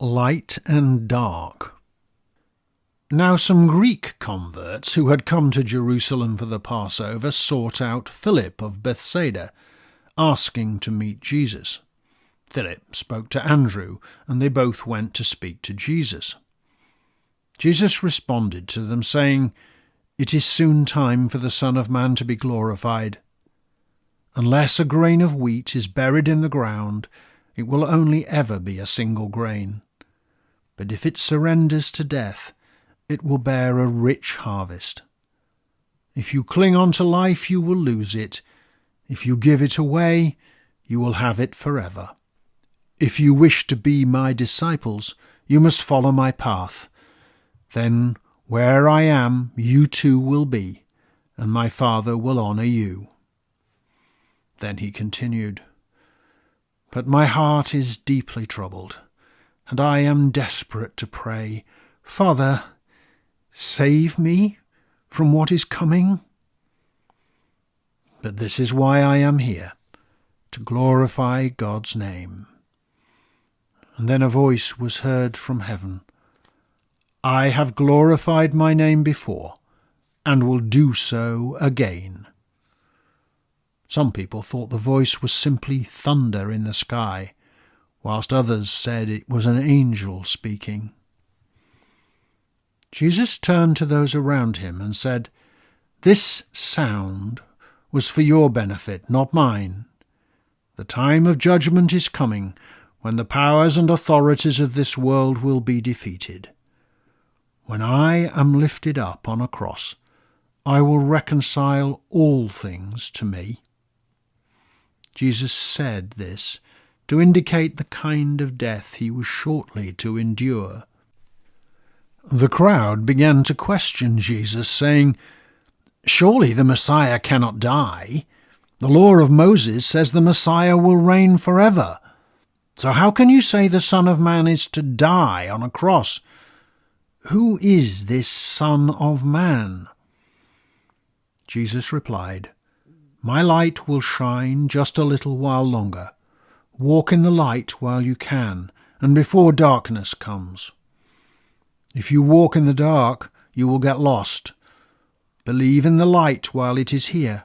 Light and Dark. Now some Greek converts who had come to Jerusalem for the Passover sought out Philip of Bethsaida, asking to meet Jesus. Philip spoke to Andrew, and they both went to speak to Jesus. Jesus responded to them, saying, "It is soon time for the Son of Man to be glorified. Unless a grain of wheat is buried in the ground, it will only ever be a single grain. But if it surrenders to death, it will bear a rich harvest. If you cling on to life, you will lose it. If you give it away, you will have it forever. If you wish to be my disciples, you must follow my path. Then where I am, you too will be, and my Father will honor you." Then he continued, "But my heart is deeply troubled, and I am desperate to pray, 'Father, save me from what is coming.' But this is why I am here, to glorify God's name." And then a voice was heard from heaven, "I have glorified my name before, and will do so again." Some people thought the voice was simply thunder in the sky, whilst others said it was an angel speaking. Jesus turned to those around him and said, "This sound was for your benefit, not mine. The time of judgment is coming, when the powers and authorities of this world will be defeated. When I am lifted up on a cross, I will reconcile all things to me." Jesus said this to indicate the kind of death he was shortly to endure. The crowd began to question Jesus, saying, "Surely the Messiah cannot die. The law of Moses says the Messiah will reign forever. So how can you say the Son of Man is to die on a cross? Who is this Son of Man?" Jesus replied, "My light will shine just a little while longer. Walk in the light while you can, and before darkness comes. If you walk in the dark, you will get lost. Believe in the light while it is here,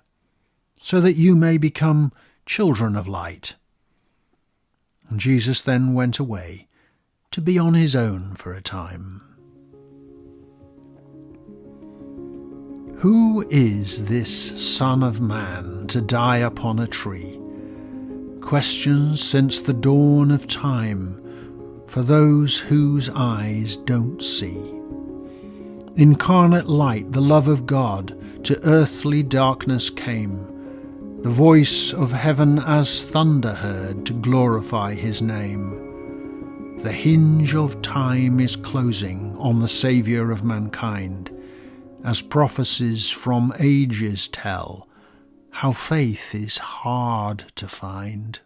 so that you may become children of light." And Jesus then went away to be on his own for a time. Who is this Son of Man to die upon a tree? Questions since the dawn of time for those whose eyes don't see. Incarnate light, the love of God, to earthly darkness came. The voice of heaven as thunder heard to glorify his name. The hinge of time is closing on the Saviour of mankind, as prophecies from ages tell how faith is hard to find.